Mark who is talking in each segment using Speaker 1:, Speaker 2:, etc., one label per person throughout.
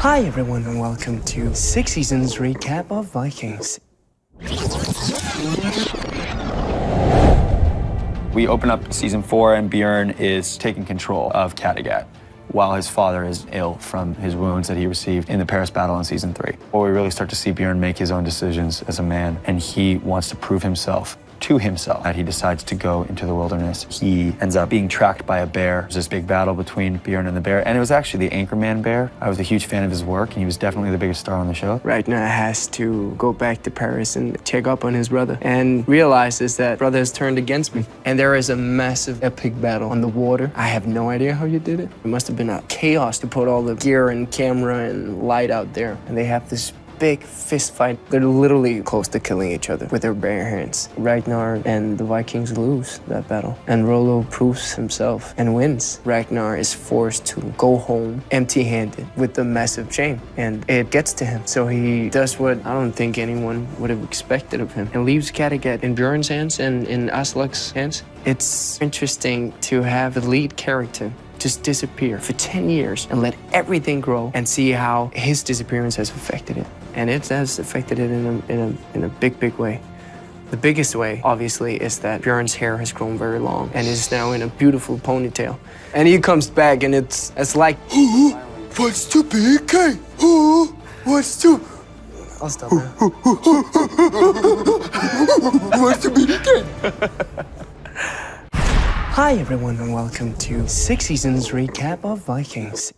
Speaker 1: Hi everyone and welcome to 6 seasons recap of Vikings.
Speaker 2: We open up season 4 and Bjorn is taking control of Kattegat while his father is ill from his wounds that he received in the Paris battle in season 3. Where we really start to see Bjorn make his own decisions as a man, and he wants to prove himself to himself that he decides to go into the wilderness. He ends up being tracked by a bear. There's this big battle between Bjorn and the bear, and it was actually the Anchorman bear. I was a huge fan of his work, and he was definitely the biggest star on the show.
Speaker 1: Ragnar has to go back to Paris and check up on his brother and realizes that brother has turned against me. And there is a massive epic battle on the water. I have no idea how you did it. It must have been a chaos to put all the gear and camera and light out there. And they have this big fist fight. They're literally close to killing each other with their bare hands. Ragnar and the Vikings lose that battle, and Rollo proves himself and wins. Ragnar is forced to go home empty-handed with a massive chain, and it gets to him. So he does what I don't think anyone would have expected of him, and leaves Kattegat in Bjorn's hands and in Aslak's hands. It's interesting to have the lead character just disappear for 10 years and let everything grow and see how his disappearance has affected it. And it has affected it in a big way. The biggest way, obviously, is that Bjorn's hair has grown very long and is now in a beautiful ponytail. And he comes back and it's like, what's to BK? What's to... I'll stop now. What's to BK? Hi everyone and welcome to 6 seasons recap of Vikings.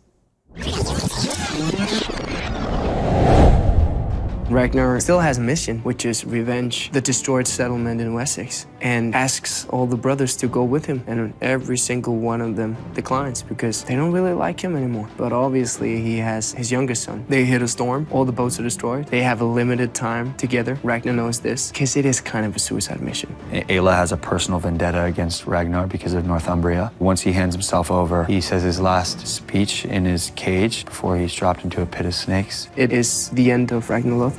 Speaker 1: Ragnar still has a mission, which is revenge the destroyed settlement in Wessex, and asks all the brothers to go with him, and every single one of them declines because they don't really like him anymore. But obviously he has his youngest son. They hit a storm, all the boats are destroyed, they have a limited time together. Ragnar knows this because it is kind of a suicide mission.
Speaker 2: Ayla has a personal vendetta against Ragnar because of Northumbria. Once he hands himself over, he says his last speech in his cage before he's dropped into a pit of snakes.
Speaker 1: It is the end of Ragnar Lothbrok.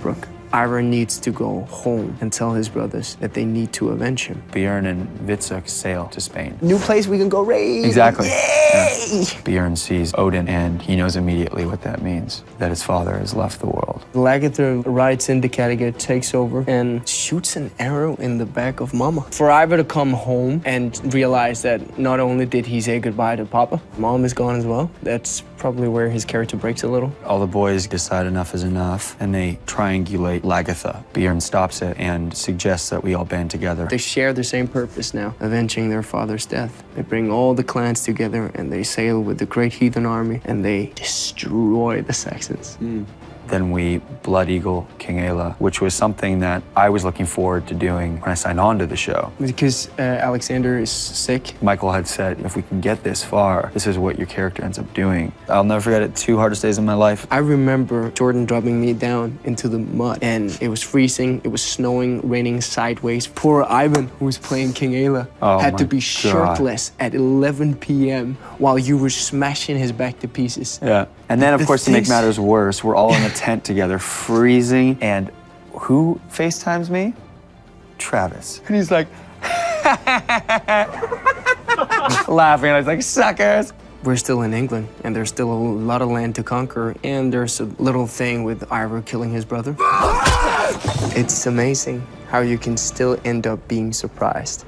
Speaker 1: Ivar needs to go home and tell his brothers that they need to avenge him.
Speaker 2: Bjorn and Vitsuk sail to Spain.
Speaker 1: New place we can go raid!
Speaker 2: Exactly.
Speaker 1: Yay!
Speaker 2: Yeah. Bjorn sees Odin, and he knows immediately what that means, that his father has left the world.
Speaker 1: Lagertha rides into Kattegat, takes over, and shoots an arrow in the back of Mama. For Ivar to come home and realize that not only did he say goodbye to Papa, Mom is gone as well. That's probably where his character breaks a little.
Speaker 2: All the boys decide enough is enough, and they triangulate Lagertha. Bjorn stops it and suggests that we all band together.
Speaker 1: They share the same purpose now, avenging their father's death. They bring all the clans together and they sail with the great heathen army and they destroy the Saxons.
Speaker 2: Then we Blood Eagle King Ayla, which was something that I was looking forward to doing when I signed on to the show.
Speaker 1: Because Alexander is sick.
Speaker 2: Michael had said, if we can get this far, this is what your character ends up doing. I'll never forget it, 2 hardest days of my life.
Speaker 1: I remember Jordan dropping me down into the mud, and it was freezing, it was snowing, raining sideways. Poor Ivan, who was playing King Ayla, had to be shirtless at 11 p.m. while you were smashing his back to pieces.
Speaker 2: Yeah. And then, of course, to make matters worse, we're all in a tent together, freezing, and who FaceTimes me? Travis. And he's like, laughing, and I was like, suckers.
Speaker 1: We're still in England, and there's still a lot of land to conquer, and there's a little thing with Ivar killing his brother. It's amazing how you can still end up being surprised.